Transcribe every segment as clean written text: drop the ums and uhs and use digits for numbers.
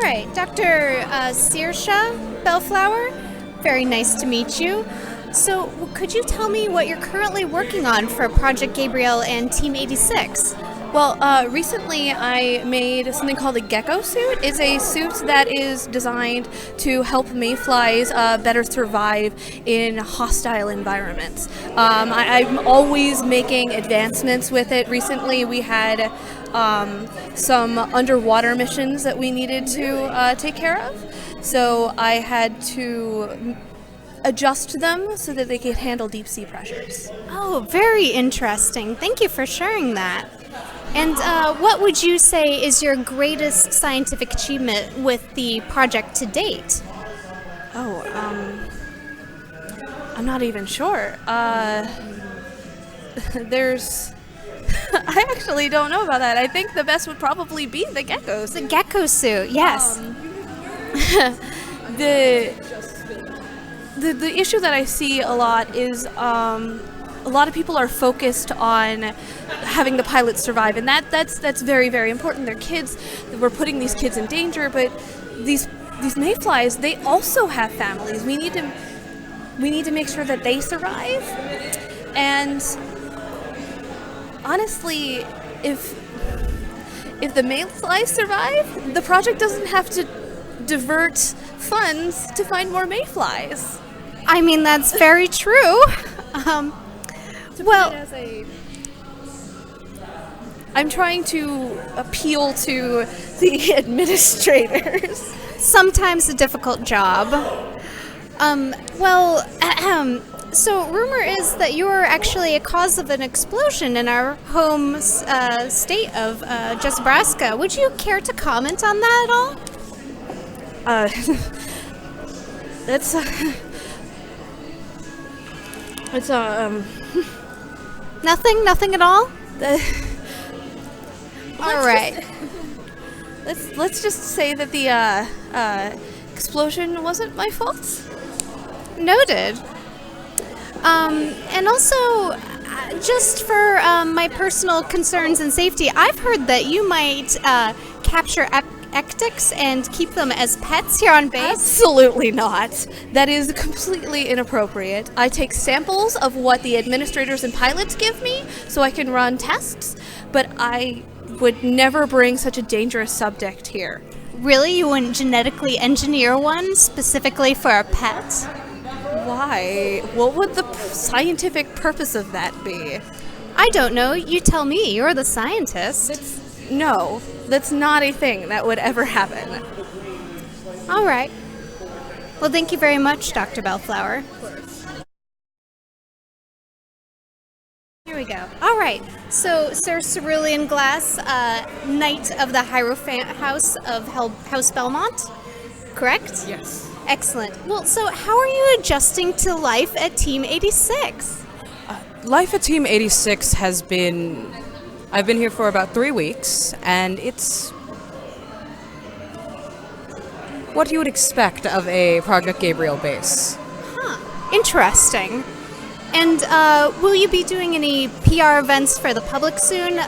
right, Dr. Saoirse Bellflower. Very nice to meet you. So, could you tell me what you're currently working on for Project Gabriel and Team 86? Well, recently I made something called a gecko suit. It's a suit that is designed to help mayflies better survive in hostile environments. I'm always making advancements with it. Recently we had some underwater missions that we needed to take care of. So I had to adjust them so that they could handle deep sea pressures. Oh, very interesting. Thank you for sharing that. And what would you say is your greatest scientific achievement with the project to date? Oh, I'm not even sure. There's... I actually don't know about that. I think the best would probably be the geckos. The gecko suit, yes. The issue that I see a lot is a lot of people are focused on having the pilots survive, and that's very, very important. They're kids. We're putting these kids in danger, but these mayflies, they also have families. We need to make sure that they survive. And honestly, if the mayflies survive, the project doesn't have to divert funds to find more mayflies. I mean, that's very true. Well, I'm trying to appeal to the administrators. Sometimes a difficult job. So rumor is that you were actually a cause of an explosion in our home state of Nebraska. Would you care to comment on that at all? It's Nothing at all? All right. Let's just say that the explosion wasn't my fault. Noted. And also, just for my personal concerns and safety, I've heard that you might capture ectics and keep them as pets here on base. Absolutely not. That is completely inappropriate. I take samples of what the administrators and pilots give me so I can run tests, but I would never bring such a dangerous subject here. Really? You wouldn't genetically engineer one specifically for a pet? Why? What would the scientific purpose of that be? I don't know. You tell me. You're the scientist. No, that's not a thing that would ever happen. All right. Well, thank you very much, Dr. Bellflower. Here we go. All right. So, Sir Cerulean Glass, Knight of the Hierophant House of House Belmont, correct? Yes. Excellent. Well, so how are you adjusting to life at Team 86? Life at Team 86 has been... I've been here for about 3 weeks, and it's what you would expect of a Project Gabriel base. Huh. Interesting. And will you be doing any PR events for the public soon?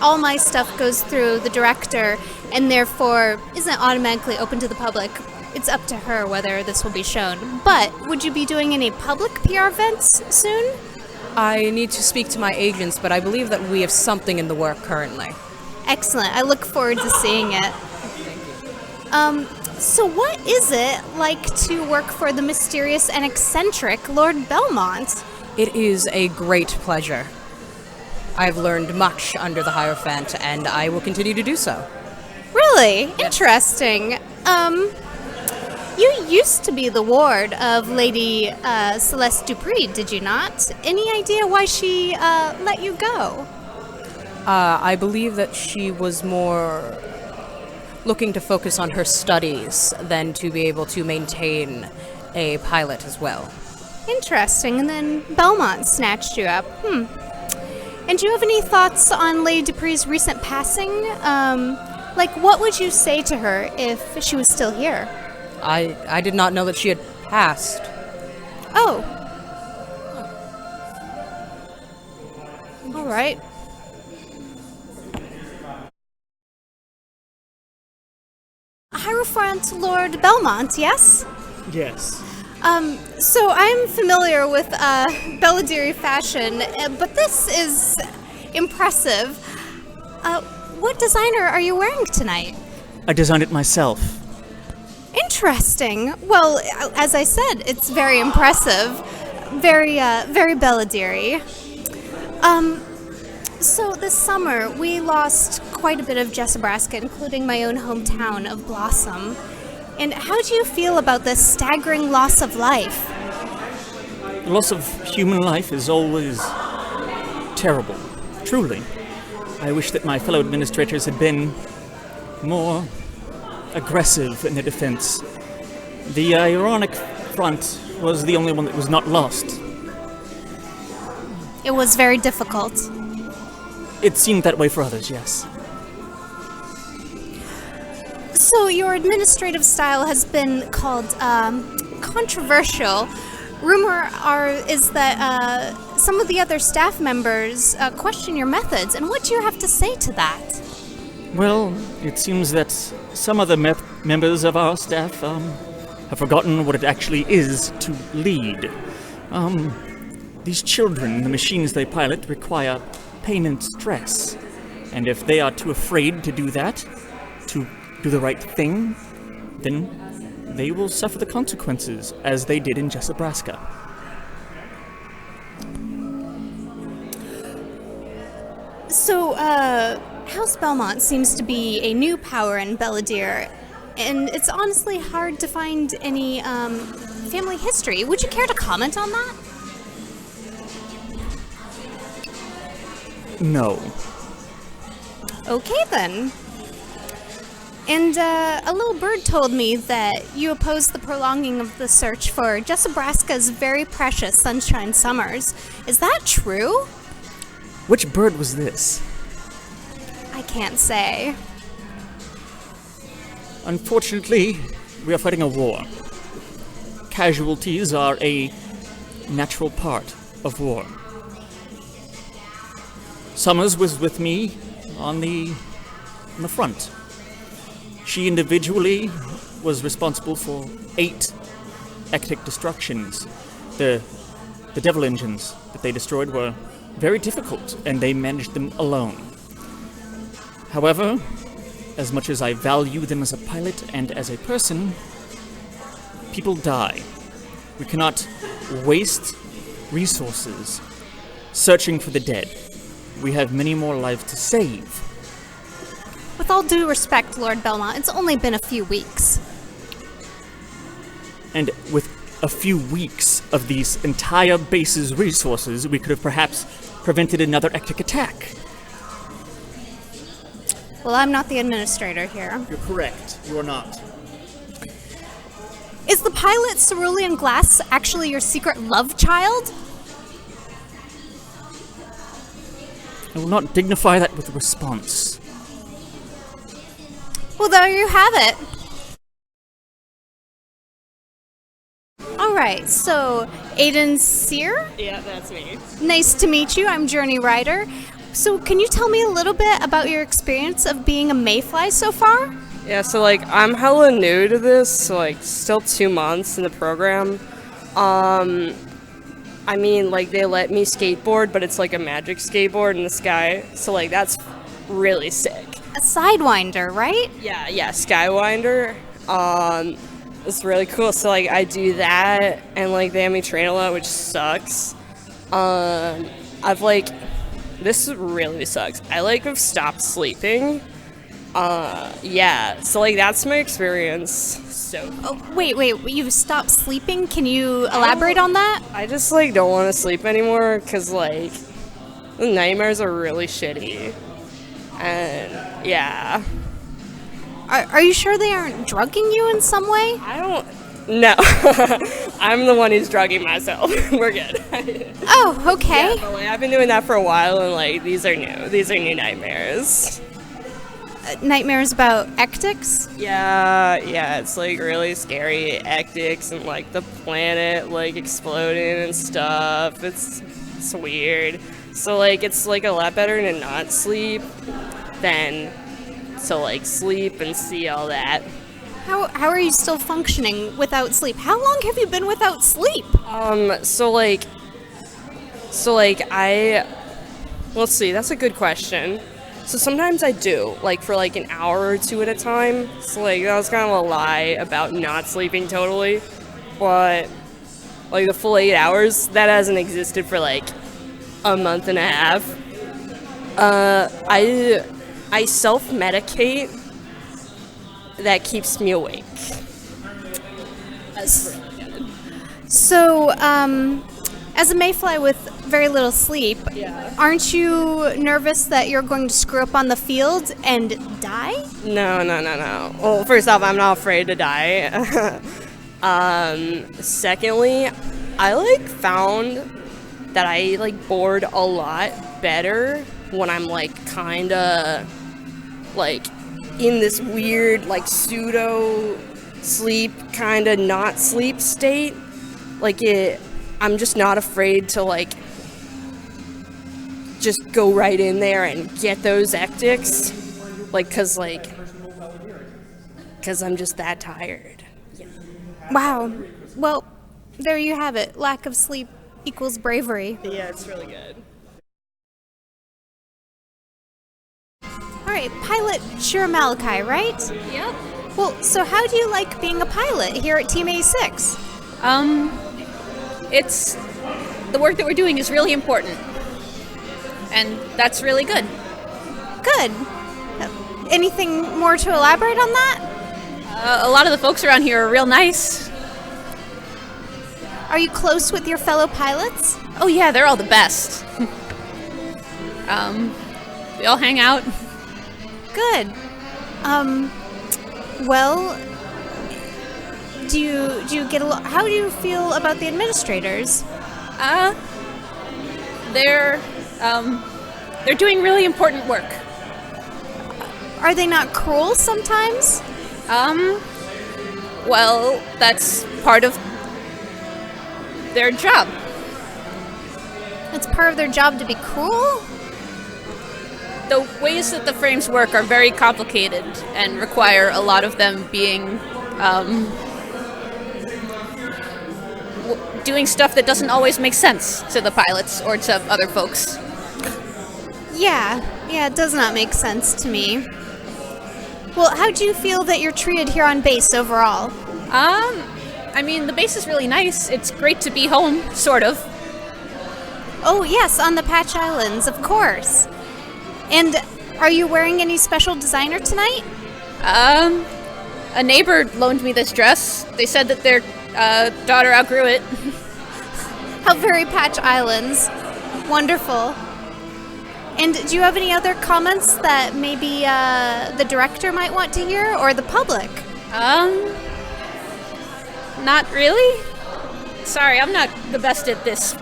All my stuff goes through the director, and therefore isn't automatically open to the public. It's up to her whether this will be shown. But would you be doing any public PR events soon? I need to speak to my agents, but I believe that we have something in the work currently. Excellent. I look forward to seeing it. So what is it like to work for the mysterious and eccentric Lord Belmont? It is a great pleasure. I've learned much under the Hierophant, and I will continue to do so. Really? Interesting. You used to be the ward of Lady Celeste Dupree, did you not? Any idea why she let you go? I believe that she was more looking to focus on her studies than to be able to maintain a pilot as well. Interesting. And then Belmont snatched you up. And do you have any thoughts on Lady Dupree's recent passing? What would you say to her if she was still here? I did not know that she had passed. Oh. All right. about Lord Belmont, yes? Yes. So I'm familiar with Belladiri fashion, but this is impressive. What designer are you wearing tonight? I designed it myself. Interesting. Well, as I said, it's very impressive. Very Belladiri. So this summer, we lost quite a bit of Jessebraska, including my own hometown of Blossom. And how do you feel about this staggering loss of life? The loss of human life is always terrible. Truly. I wish that my fellow administrators had been more aggressive in their defense. The ironic front was the only one that was not lost. It was very difficult. It seemed that way for others, yes. So your administrative style has been called controversial. Rumor is that some of the other staff members question your methods, and what do you have to say to that? Well, it seems that some of the members of our staff have forgotten what it actually is to lead. These children, the machines they pilot, require pain and stress. And if they are too afraid to do that, to do the right thing, then they will suffer the consequences, as they did in Jessebraska. So, House Belmont seems to be a new power in Belladere, and it's honestly hard to find any family history. Would you care to comment on that? No. Okay, then. And a little bird told me that you oppose the prolonging of the search for Jessebraska's very precious sunshine summers. Is that true? Which bird was this? I can't say. Unfortunately, we are fighting a war. Casualties are a natural part of war. Summers was with me on the front. She individually was responsible for 8 ectic destructions. The devil engines that they destroyed were very difficult, and they managed them alone. However, as much as I value them as a pilot and as a person, people die. We cannot waste resources searching for the dead. We have many more lives to save. With all due respect, Lord Belmont, it's only been a few weeks. And with a few weeks of these entire base's resources, we could have perhaps prevented another ectic attack. Well, I'm not the administrator here. You're correct. You are not. Is the pilot Cerulean Glass actually your secret love child? I will not dignify that with a response. Well, there you have it. All right, so Aiden Sear? Yeah, that's me. Nice to meet you. I'm Journey Ryder. So can you tell me a little bit about your experience of being a mayfly so far? Yeah, so, I'm hella new to this, so, still 2 months in the program. They let me skateboard, but it's, a magic skateboard in the sky, so, that's really sick. A sidewinder, right? Yeah, Skywinder. It's really cool, so, I do that, and, they have me train a lot, which sucks. This really sucks. I, have stopped sleeping. So, that's my experience. So. Oh, wait, you've stopped sleeping? Can you elaborate on that? I just, don't want to sleep anymore, because, the nightmares are really shitty. And, yeah. Are you sure they aren't drugging you in some way? No. I'm the one who's drugging myself. We're good. Oh, okay. Yeah, but, I've been doing that for a while, and, these are new. These are new nightmares. Nightmares about ectics? Yeah, it's, really scary ectics and, the planet, exploding and stuff. It's weird. So, it's, a lot better to not sleep than to, sleep and see all that. How are you still functioning without sleep? How long have you been without sleep? Let's see, that's a good question. So sometimes I do, like for like an hour or two at a time. So like that was kind of a lie about not sleeping totally. But like the full 8 hours, that hasn't existed for like a month and a half. I self-medicate. That keeps me awake. So, as a mayfly with very little sleep, aren't you nervous that you're going to screw up on the field and die? No. Well, first off, I'm not afraid to die. Secondly, I found that I board a lot better when I'm kinda in this weird pseudo sleep kinda not sleep state. I'm just not afraid to just go right in there and get those ectics, cause I'm just that tired. Wow. Well, there you have it. Lack of sleep equals bravery. Yeah, it's really good. All right, pilot Shira Malachi, right? Yep. Well, so how do you like being a pilot here at Team A6? It's the work that we're doing is really important, and that's really good. Good. Anything more to elaborate on that? A lot of the folks around here are real nice. Are you close with your fellow pilots? Oh yeah, they're all the best. We all hang out. Good. Well, do you get along? How do you feel about the administrators? They're doing really important work. Are they not cruel sometimes? Well, that's part of their job. It's part of their job to be cruel? The ways that the frames work are very complicated and require a lot of them being doing stuff that doesn't always make sense to the pilots or to other folks. Yeah, it does not make sense to me. Well, how do you feel that you're treated here on base overall? I mean, the base is really nice. It's great to be home, sort of. Oh, yes, on the Patch Islands, of course. And are you wearing any special designer tonight? A neighbor loaned me this dress. They said that their daughter outgrew it. How very Patch Islands. Wonderful. And do you have any other comments that maybe the director might want to hear, or the public? Not really. Sorry, I'm not the best at this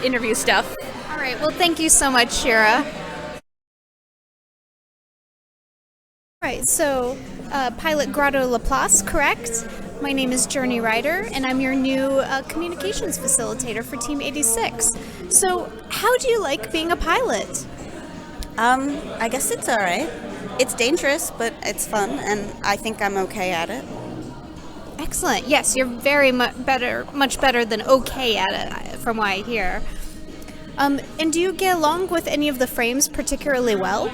interview stuff. All right, well, thank you so much, Shira. All right, so pilot Grotto Laplace, correct? My name is Journey Ryder, and I'm your new communications facilitator for Team 86. So, how do you like being a pilot? I guess it's all right. It's dangerous, but it's fun, and I think I'm okay at it. Excellent. Yes, you're very much better than okay at it, from what I hear. And do you get along with any of the frames particularly well?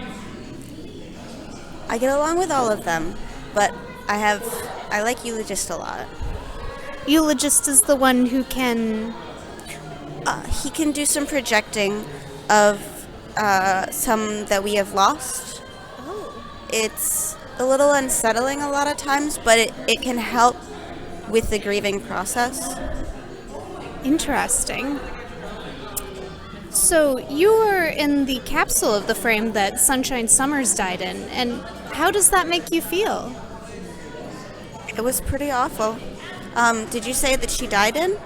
I get along with all of them, but I like Eulogist a lot. Eulogist is the one who can... He can do some projecting of some that we have lost. Oh. It's a little unsettling a lot of times, but it can help with the grieving process. Interesting. So, you were in the capsule of the frame that Sunshine Summers died in, and how does that make you feel? It was pretty awful. Did you say that she died in?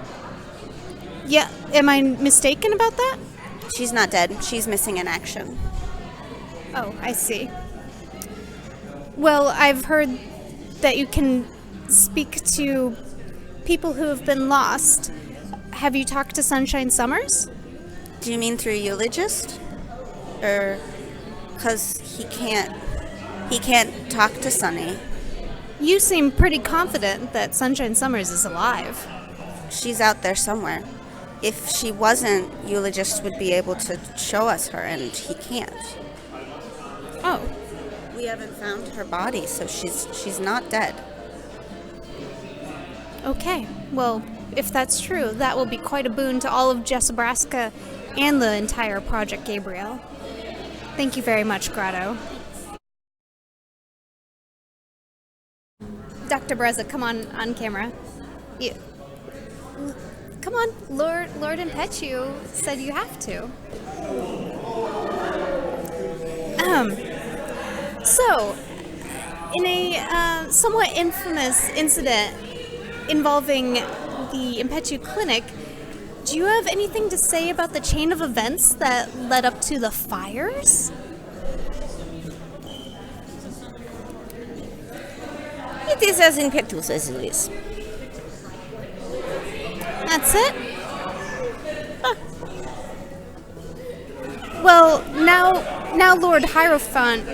Yeah, am I mistaken about that? She's not dead. She's missing in action. Oh, I see. Well, I've heard that you can speak to people who have been lost. Have you talked to Sunshine Summers? Do you mean through Eulogist? Or because he can't talk to Sunny? You seem pretty confident that Sunshine Summers is alive. She's out there somewhere. If she wasn't, Eulogist would be able to show us her, and he can't. Oh. We haven't found her body, so she's not dead. Okay. Well, if that's true, that will be quite a boon to all of Jessebraska and the entire Project Gabriel. Thank you very much, Grotto. Dr. Bereza, come on camera. Come on, Lord Impetu said you have to. So, in a somewhat infamous incident involving the Impetu Clinic, do you have anything to say about the chain of events that led up to the fires? It is as impetuous as it is. That's it? Huh. Well, now Lord Hierophant,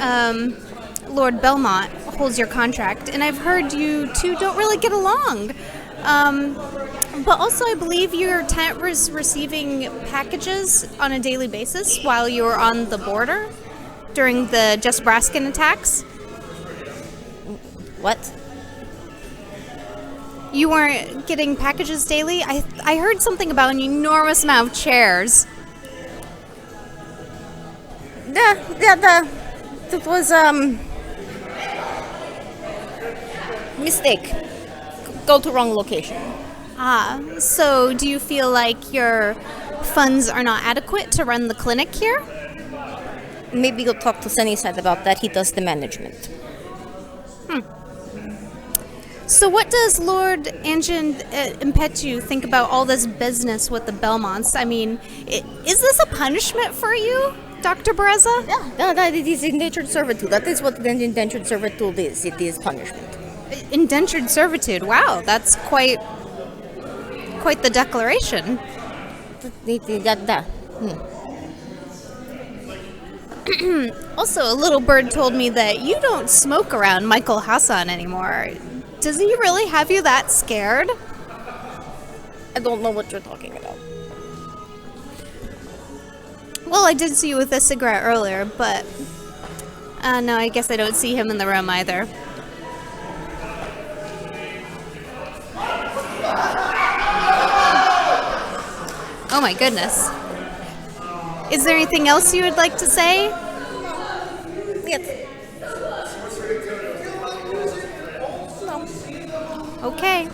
Lord Belmont holds your contract, and I've heard you two don't really get along. But also I believe your tent was receiving packages on a daily basis while you were on the border during the Jessebraskan attacks. What? You weren't getting packages daily? I heard something about an enormous amount of chairs. That was, mistake. Go to wrong location. Ah, so do you feel like your funds are not adequate to run the clinic here? Maybe you'll talk to Sunnyside about that. He does the management. So what does Lord Impetu think about all this business with the Belmonts? I mean, is this a punishment for you, Dr. Bereza? Yeah, that it is indentured servitude. That is what the indentured servitude is. It is punishment. Indentured servitude. Wow, that's quite the declaration. Also, a little bird told me that you don't smoke around Michael Hassan anymore. Does he really have you that scared? I don't know what you're talking about. Well, I did see you with a cigarette earlier, but... no, I guess I don't see him in the room either. Oh my goodness. Is there anything else you would like to say? Yes. Okay.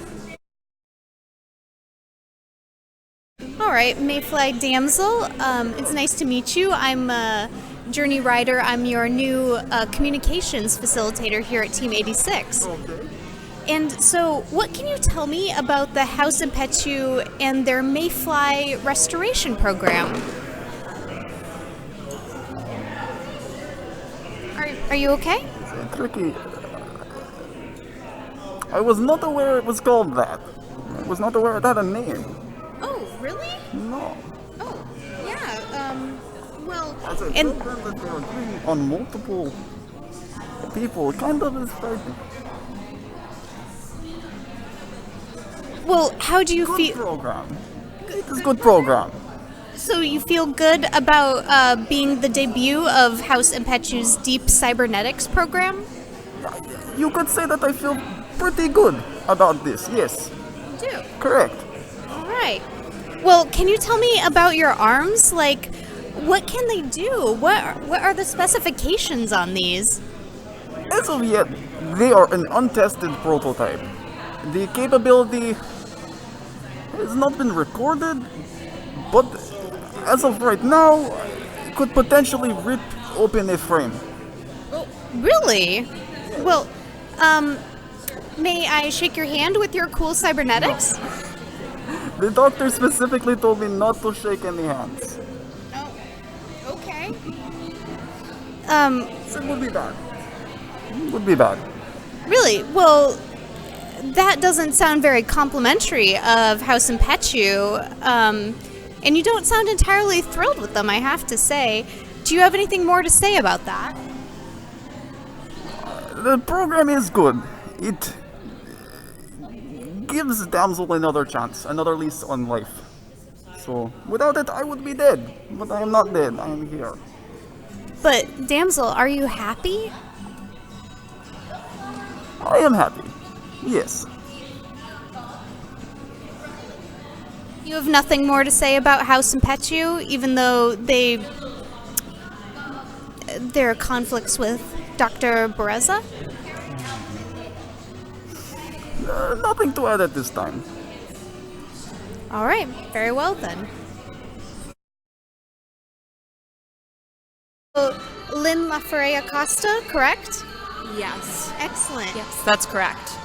Alright, Mayfly Damsel, it's nice to meet you. I'm Journey Ryder. I'm your new communications facilitator here at Team 86. Okay. And so, what can you tell me about the House Impetu and their Mayfly restoration program? Are you okay? Tricky. I was not aware it was called that. I was not aware it had a name. Oh, really? No. Oh, yeah, well... As a and program that they are doing on multiple people kind of is frightening. Well, how do you Good feel... program. It is good program. So you feel good about being the debut of House Impetu's Deep Cybernetics program? You could say that I feel pretty good about this, yes. You do? Correct. All right. Well, can you tell me about your arms? Like, what can they do? What are the specifications on these? As of yet, they are an untested prototype. The capability has not been recorded, but as of right now, it could potentially rip open a frame. Oh, really? Well, may I shake your hand with your cool cybernetics? The doctor specifically told me not to shake any hands. Oh, okay. So it would be bad. It would be bad. Really? Well, that doesn't sound very complimentary of House Impetu, and you don't sound entirely thrilled with them, I have to say. Do you have anything more to say about that? The program is good. it gives Damsel another chance, another lease on life. So, without it, I would be dead. But I am not dead, I am here. But, Damsel, are you happy? I am happy. Yes. You have nothing more to say about House Impetu, even though there are conflicts with Dr. Bereza? Nothing to add at this time. All right, very well then. Lyn Acasta, correct? Yes. Excellent. Yes, that's correct.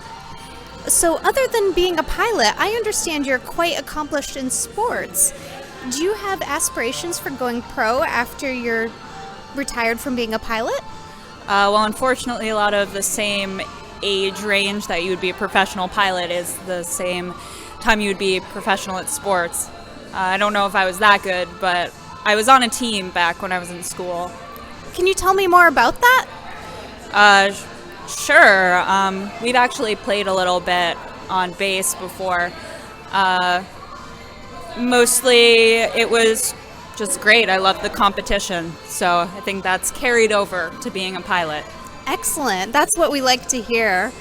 So, other than being a pilot, I understand you're quite accomplished in sports. Do you have aspirations for going pro after you're retired from being a pilot? Well, unfortunately, a lot of the same age range that you would be a professional pilot is the same time you would be professional at sports. I don't know if I was that good, but I was on a team back when I was in school. Can you tell me more about that? Sure. We've actually played a little bit on base before. Mostly it was just great. I loved the competition, so I think that's carried over to being a pilot. Excellent. That's what we like to hear.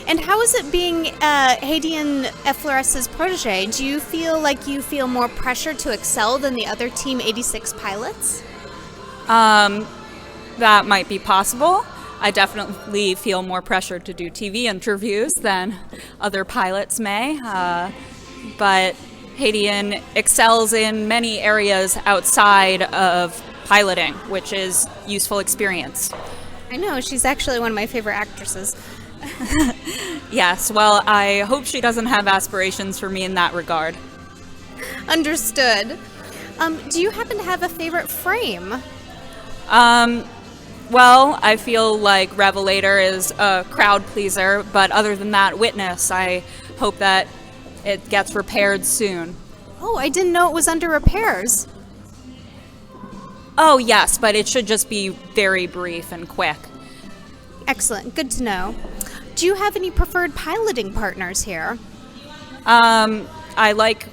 And how is it being Hadean Effloresce's protege? Do you feel like you feel more pressure to excel than the other Team 86 pilots? That might be possible. I definitely feel more pressure to do TV interviews than other pilots may, but Hadean excels in many areas outside of piloting, which is useful experience. I know, she's actually one of my favorite actresses. Yes, well, I hope she doesn't have aspirations for me in that regard. Understood. Do you happen to have a favorite frame? Well, I feel like Revelator is a crowd pleaser, but other than that, Witness, I hope that it gets repaired soon. Oh, I didn't know it was under repairs. Oh, yes, but it should just be very brief and quick. Excellent, good to know. Do you have any preferred piloting partners here? I like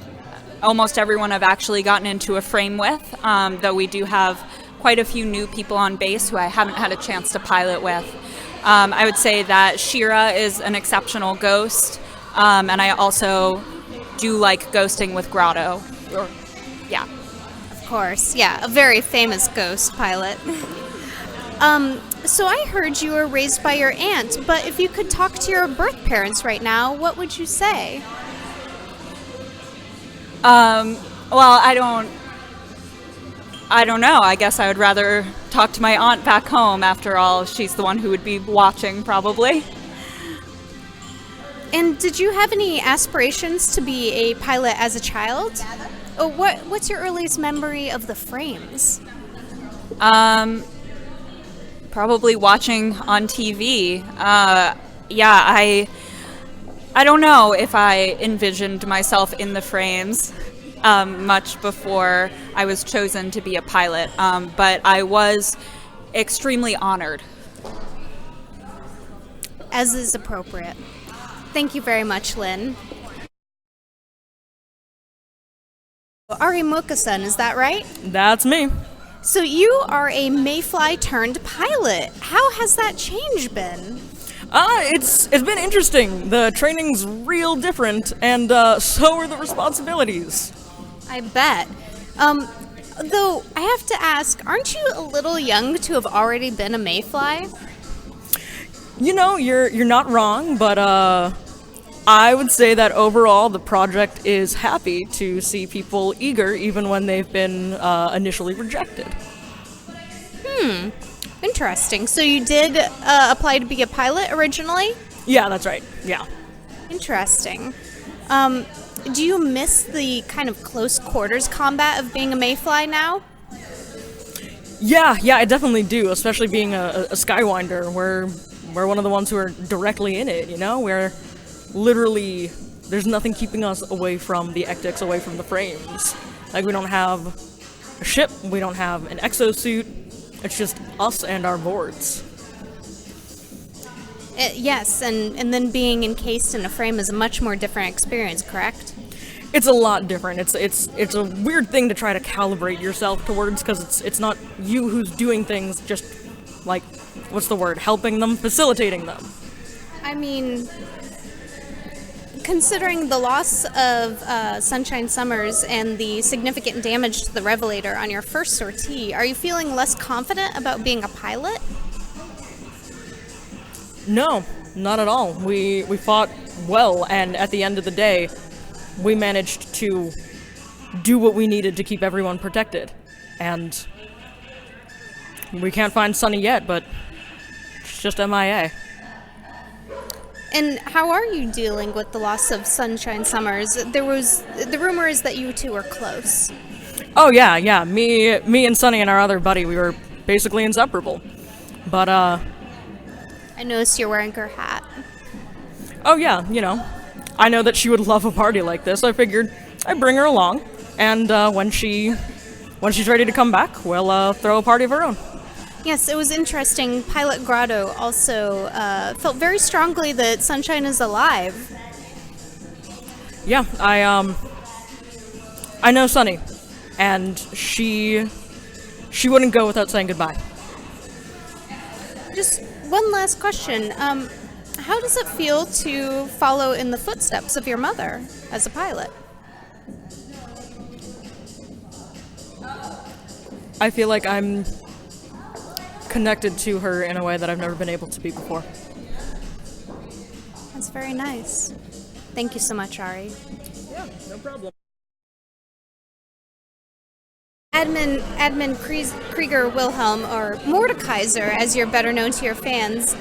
almost everyone I've actually gotten into a frame with, though we do have quite a few new people on base who I haven't had a chance to pilot with. I would say that Shira is an exceptional ghost, and I also do like ghosting with Grotto. Yeah. Of course, yeah, a very famous ghost pilot. So I heard you were raised by your aunt, but if you could talk to your birth parents right now, what would you say? Well, I don't know. I guess I would rather talk to my aunt back home. After all, she's the one who would be watching, probably. And did you have any aspirations to be a pilot as a child? Oh, what's your earliest memory of the frames? Probably watching on TV. Yeah, I don't know if I envisioned myself in the frames much before I was chosen to be a pilot, but I was extremely honored. As is appropriate. Thank you very much, Lyn. Ari Moukasson, is that right? That's me. So you are a mayfly turned pilot. How has that change been? It's been interesting. The training's real different, and so are the responsibilities. I bet. Though I have to ask, aren't you a little young to have already been a mayfly? You know, you're not wrong, but I would say that overall the project is happy to see people eager even when they've been initially rejected. Interesting. So you did apply to be a pilot originally? Yeah, that's right. Yeah. Interesting. Do you miss the kind of close quarters combat of being a mayfly now? Yeah, I definitely do, especially being a Skywinder. We're one of the ones who are directly in it, you know? We're literally, there's nothing keeping us away from the Ectics, away from the frames. Like, we don't have a ship, we don't have an exosuit, it's just us and our boards. Yes, and then being encased in a frame is a much more different experience, correct? It's a lot different. It's a weird thing to try to calibrate yourself towards, because it's not you who's doing things, just like, what's the word, helping them, facilitating them. I mean, considering the loss of Sunshine Summers and the significant damage to the Revelator on your first sortie, are you feeling less confident about being a pilot? No, not at all. We fought well, and at the end of the day, we managed to do what we needed to keep everyone protected. And we can't find Sunny yet, but it's just MIA. And how are you dealing with the loss of Sunshine Summers? The rumor is that you two were close. Oh yeah. Me and Sunny and our other buddy, we were basically inseparable. But I noticed you're wearing her hat. Oh yeah, I know that she would love a party like this. I figured I'd bring her along, and when she's ready to come back, we'll throw a party of her own. Yes, it was interesting. Pilot Grotto also felt very strongly that Sunshine is alive. Yeah, I know Sunny, and she wouldn't go without saying goodbye. Just one last question. How does it feel to follow in the footsteps of your mother as a pilot? I feel like I'm connected to her in a way that I've never been able to be before. That's very nice. Thank you so much, Ari. Yeah, no problem. Admin Krieger Wilhelm, or Mordekaiser, as you're better known to your fans.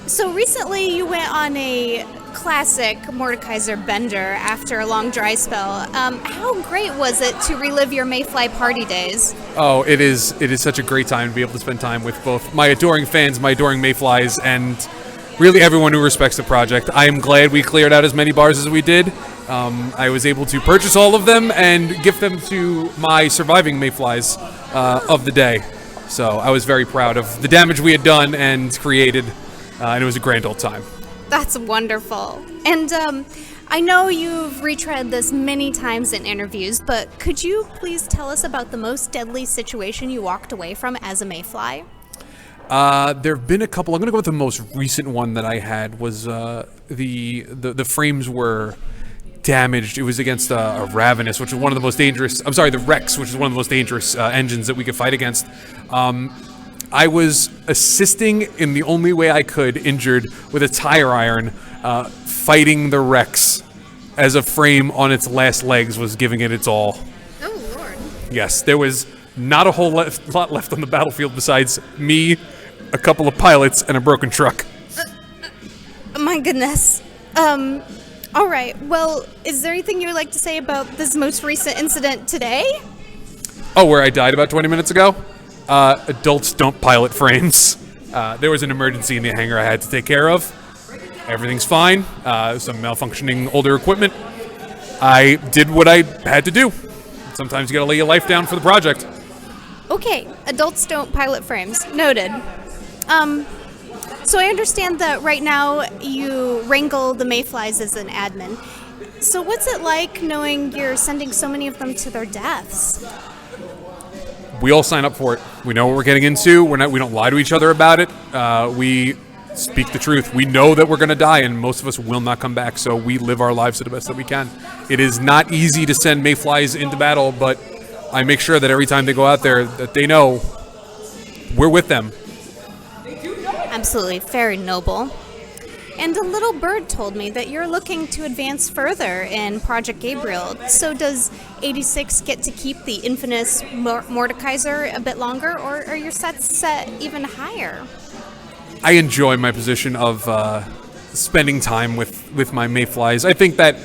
So recently you went on a classic Mordekaiser bender after a long dry spell. How great was it to relive your Mayfly party days? Oh, it is such a great time to be able to spend time with both my adoring fans, my adoring Mayflies, and really everyone who respects the project. I am glad we cleared out as many bars as we did. I was able to purchase all of them and gift them to my surviving Mayflies of the day. So I was very proud of the damage we had done and created, and it was a grand old time. That's wonderful. And I know you've retread this many times in interviews, but could you please tell us about the most deadly situation you walked away from as a Mayfly? There have been a couple. I'm going to go with the most recent one that I had was the frames were damaged. It was against a Ravenous, which is one of the most dangerous. I'm sorry, the Rex, which is one of the most dangerous engines that we could fight against. I was assisting in the only way I could, injured with a tire iron, fighting the Rex as a frame on its last legs was giving it its all. Oh, Lord. Yes, there was not a whole lot left on the battlefield besides me, a couple of pilots, and a broken truck. My goodness. All right. Well, is there anything you would like to say about this most recent incident today? Oh, where I died about 20 minutes ago? Adults don't pilot frames. There was an emergency in the hangar I had to take care of. Everything's fine. Some malfunctioning older equipment. I did what I had to do. Sometimes you gotta lay your life down for the project. Okay, adults don't pilot frames. Noted. So I understand that right now you wrangle the Mayflies as an admin. So what's it like knowing you're sending so many of them to their deaths? We all sign up for it. We know what we're getting into. We don't lie to each other about it. We speak the truth. We know that we're going to die, and most of us will not come back, so we live our lives to the best that we can. It is not easy to send Mayflies into battle, but I make sure that every time they go out there that they know we're with them. Absolutely, very noble. And a little bird told me that you're looking to advance further in Project Gabriel. So does 86 get to keep the infamous Mordekaiser a bit longer, or are your sets set even higher? I enjoy my position of spending time with my Mayflies. I think that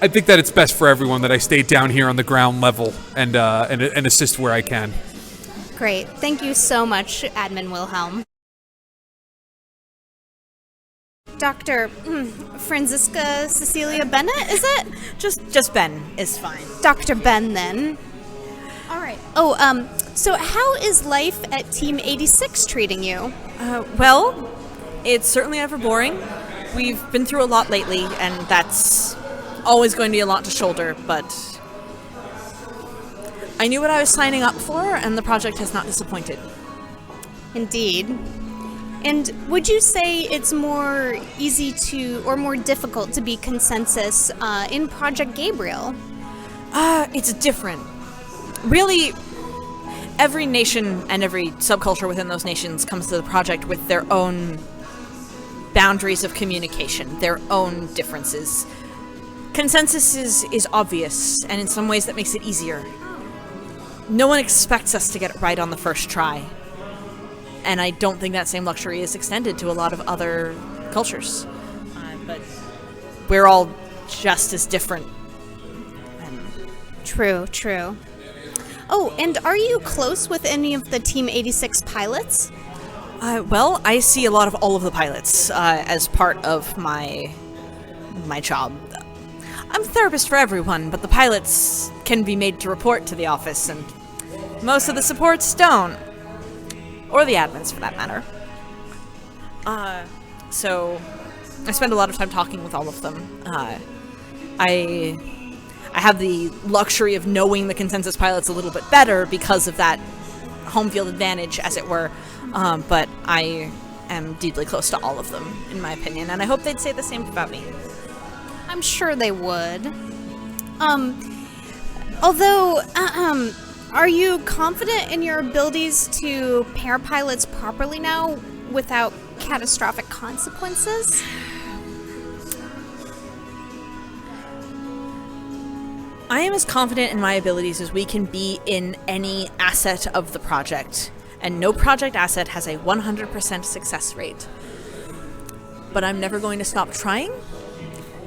it's best for everyone that I stay down here on the ground level and assist where I can. Great. Thank you so much, Admin Wilhelm. Dr. Franziska Cecilia Bennett, is it? Just Ben is fine. Dr. Ben, then. All right. So how is life at Team 86 treating you? Well, It's certainly never boring. We've been through a lot lately, and that's always going to be a lot to shoulder, but I knew what I was signing up for, and the project has not disappointed. Indeed. And would you say it's more easy to, or more difficult to be consensus in Project Gabriel? It's different. Really, every nation and every subculture within those nations comes to the project with their own boundaries of communication, their own differences. Consensus is obvious, and in some ways that makes it easier. No one expects us to get it right on the first try. And I don't think that same luxury is extended to a lot of other cultures. But we're all just as different. True. Oh, and are you close with any of the Team 86 pilots? Well, I see a lot of all of the pilots as part of my job. I'm a therapist for everyone, but the pilots can be made to report to the office, and most of the supports don't. Or the admins, for that matter. So I spend a lot of time talking with all of them. I have the luxury of knowing the consensus pilots a little bit better because of that home field advantage, as it were. But I am deeply close to all of them, in my opinion, and I hope they'd say the same about me. I'm sure they would. Although, are you confident in your abilities to pair pilots properly now without catastrophic consequences? I am as confident in my abilities as we can be in any asset of the project, and no project asset has a 100% success rate. But I'm never going to stop trying,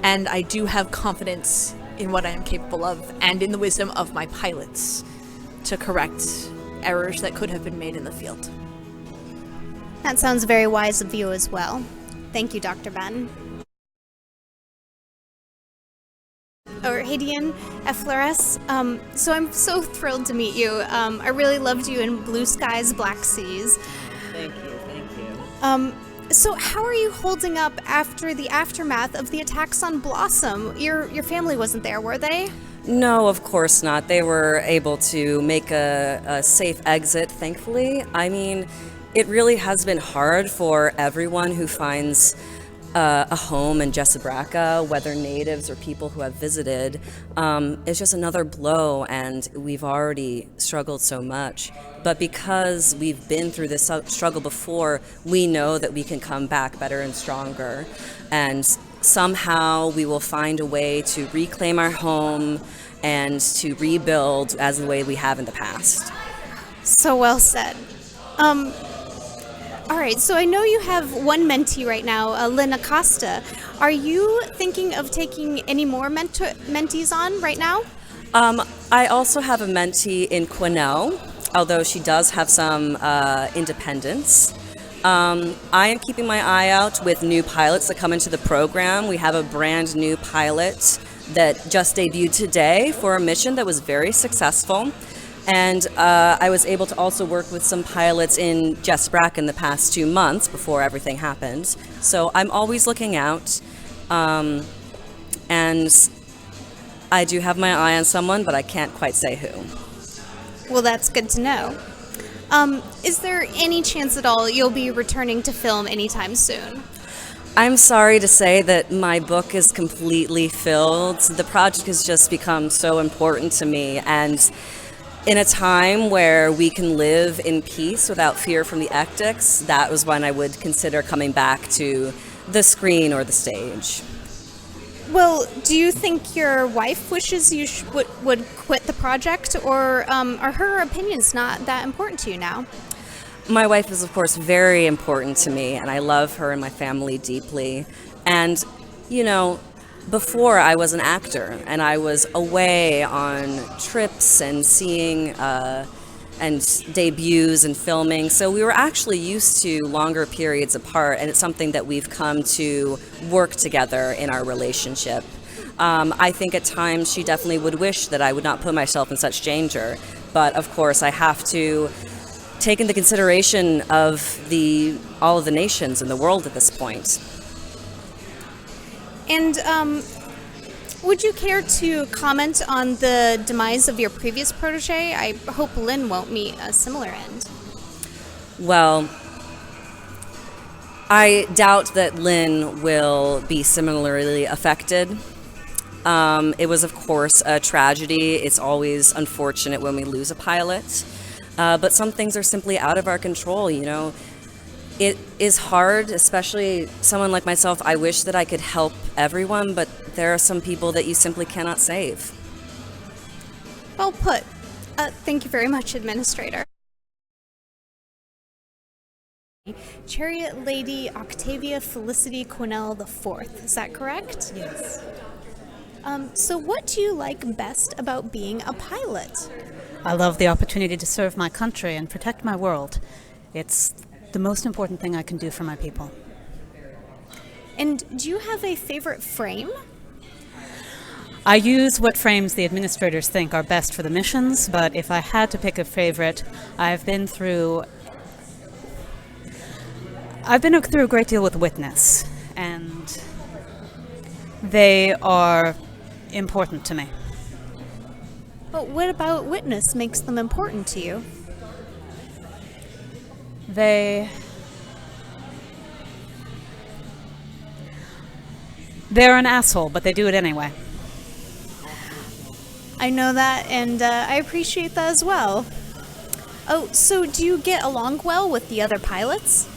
and I do have confidence in what I am capable of, and in the wisdom of my pilots to correct errors that could have been made in the field. That sounds very wise of you as well. Thank you, Dr. Ben. Or Hadean Effloresce. So I'm so thrilled to meet you. I really loved you in Blue Skies, Black Seas. Thank you. So how are you holding up after the aftermath of the attacks on Blossom? Your family wasn't there, were they? No, of course not. They were able to make a safe exit, thankfully. I mean, it really has been hard for everyone who finds a home in Jessabraca, whether natives or people who have visited. It's just another blow, and we've already struggled so much. But because we've been through this struggle before, we know that we can come back better and stronger. And somehow we will find a way to reclaim our home and to rebuild as the way we have in the past. So well said. All right, so I know you have one mentee right now, Lyn Acasta. Are you thinking of taking any more mentees on right now? I also have a mentee in Quinnel, although she does have some independence. I am keeping my eye out with new pilots that come into the program. We have a brand new pilot that just debuted today for a mission that was very successful. And I was able to also work with some pilots in Jessabraca in the past 2 months before everything happened. So I'm always looking out. And I do have my eye on someone, but I can't quite say who. Well, that's good to know. Is there any chance at all you'll be returning to film anytime soon? I'm sorry to say that my book is completely filled. The project has just become so important to me, and in a time where we can live in peace without fear from the ectics, that was when I would consider coming back to the screen or the stage. Well, do you think your wife wishes you would quit the project, or are her opinions not that important to you now? My wife is, of course, very important to me, and I love her and my family deeply. And, you know, before I was an actor, and I was away on trips and seeing and debuts and filming, so we were actually used to longer periods apart, and it's something that we've come to work together in our relationship. I think at times she definitely would wish that I would not put myself in such danger, but of course I have to take into consideration of all of the nations in the world at this point. And would you care to comment on the demise of your previous protege? I hope Lyn won't meet a similar end. Well, I doubt that Lyn will be similarly affected. It was, of course, a tragedy. It's always unfortunate when we lose a pilot. But some things are simply out of our control, you know. It is hard, especially someone like myself. I wish that I could help everyone, but there are some people that you simply cannot save. Well put. Thank you very much, Administrator. Chariot Lady Octavia Felicity Quinnel IV, is that correct? Yes. So what do you like best about being a pilot? I love the opportunity to serve my country and protect my world. It's the most important thing I can do for my people. And do you have a favorite frame? I use what frames the administrators think are best for the missions, but if I had to pick a favorite, I've been through a great deal with Witness, and they are important to me. But what about Witness makes them important to you? They're an asshole, but they do it anyway. I know that, and I appreciate that as well. Oh, so do you get along well with the other pilots?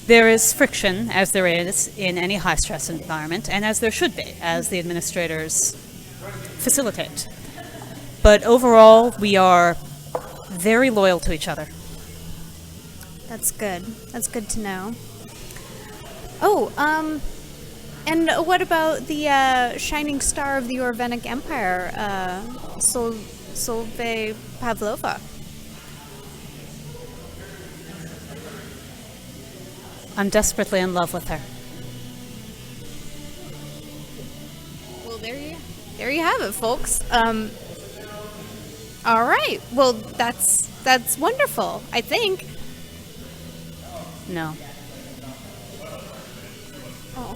There is friction, as there is in any high-stress environment, and as there should be, as the administrators facilitate. But overall, we are very loyal to each other. That's good. That's good to know. Oh, and what about the shining star of the Orvenic Empire, Solveig Pavlova? I'm desperately in love with her. Well, there you have it, folks. All right. Well, that's wonderful, I think. No. Oh.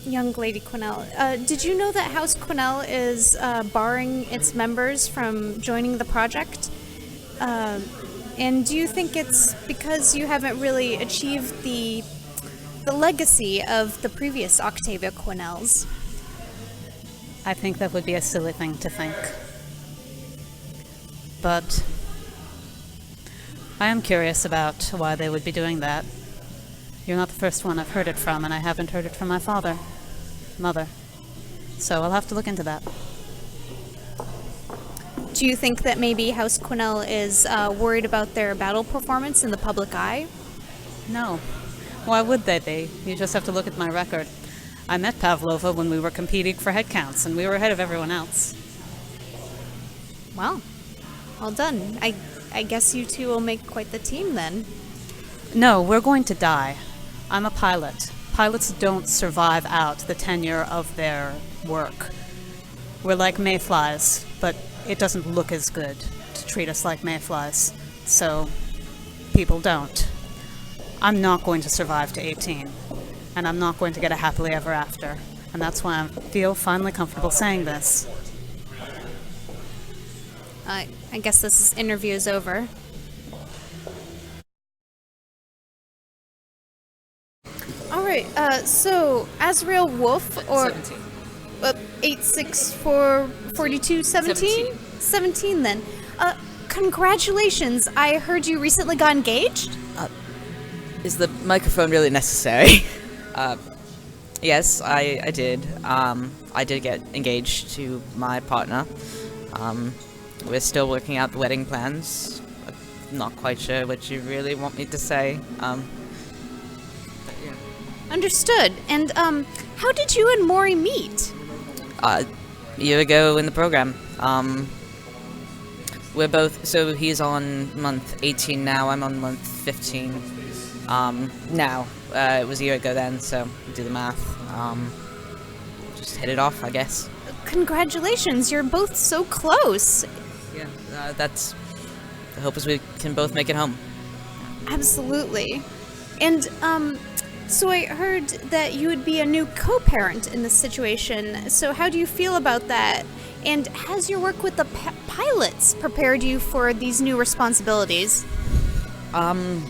Young Lady Quinnel, did you know that House Quinnel is barring its members from joining the project? And do you think it's because you haven't really achieved the legacy of the previous Octavia Quinnels? I think that would be a silly thing to think. But I am curious about why they would be doing that. You're not the first one I've heard it from, and I haven't heard it from my mother. So I'll have to look into that. Do you think that maybe House Quinnel is worried about their battle performance in the public eye? No. Why would they be? You just have to look at my record. I met Pavlova when we were competing for head counts, and we were ahead of everyone else. Well done. I guess you two will make quite the team then. No, we're going to die. I'm a pilot. Pilots don't survive out the tenure of their work. We're like mayflies, but it doesn't look as good to treat us like mayflies, so people don't. I'm not going to survive to 18, and I'm not going to get a happily ever after, and that's why I feel finally comfortable saying this. I guess this interview is over. All right, so Asriel Wolfe, or 8644217? 17 then. Congratulations, I heard you recently got engaged? Is the microphone really necessary? Yes, I did. I did get engaged to my partner. We're still working out the wedding plans. I'm not quite sure what you really want me to say. Understood. And how did you and Maury meet? A year ago in the program. We're both, so he's on month 18 now, I'm on month 15 now. It was a year ago then, so do the math. Just hit it off, I guess. Congratulations, you're both so close. Yeah, that's. The hope is we can both make it home. Absolutely. And, so I heard that you would be a new co-parent in this situation. So how do you feel about that? And has your work with the pilots prepared you for these new responsibilities? I'm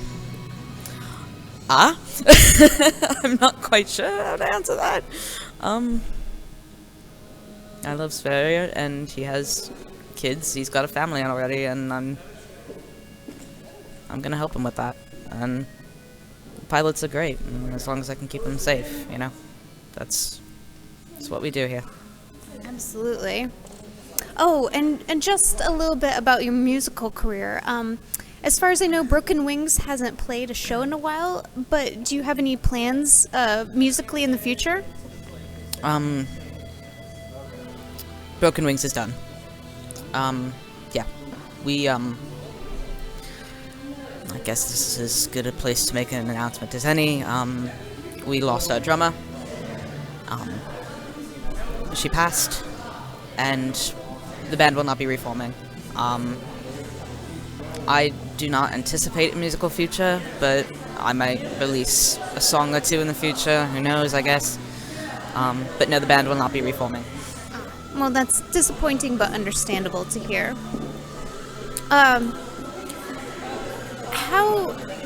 not quite sure how to answer that. I love Sverre, and he has kids. He's got a family already, and I'm gonna help him with that. And pilots are great, and as long as I can keep them safe, you know, that's what we do here. Absolutely. Oh, and just a little bit about your musical career. As far as I know, Broken Wings hasn't played a show in a while, but do you have any plans musically in the future? Broken Wings is done. Yeah. We, I guess this is as good a place to make an announcement as any. We lost our drummer. She passed, and the band will not be reforming. I do not anticipate a musical future, but I might release a song or two in the future. Who knows, I guess. But no, the band will not be reforming. Well, that's disappointing but understandable to hear.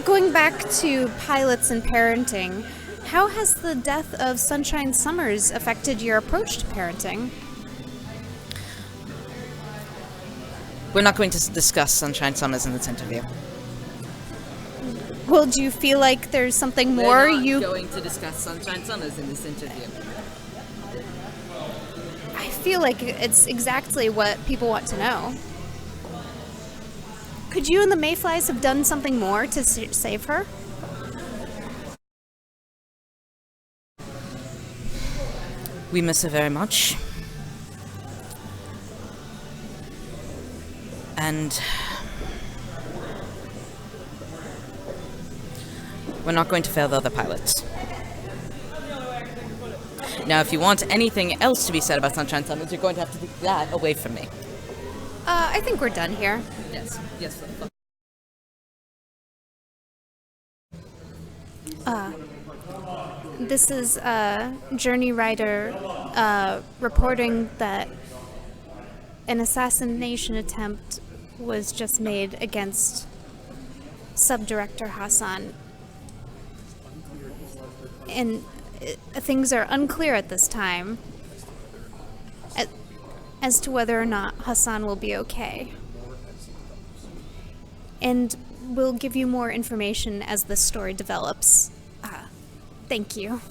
Going back to pilots and parenting, how has the death of Sunshine Summers affected your approach to parenting? We're not going to discuss Sunshine Summers in this interview. Well, do you feel like there's something more you... going to discuss Sunshine Summers in this interview. I feel like it's exactly what people want to know. Could you and the Mayflies have done something more to save her? We miss her very much. And we're not going to fail the other pilots. Now, if you want anything else to be said about Sunshine Summers, you're going to have to take that away from me. I think we're done here. Yes. This is Journey Ryder reporting that an assassination attempt was just made against Subdirector Hassan. And things are unclear at this time as to whether or not Hassan will be okay. And we'll give you more information as the story develops. Thank you.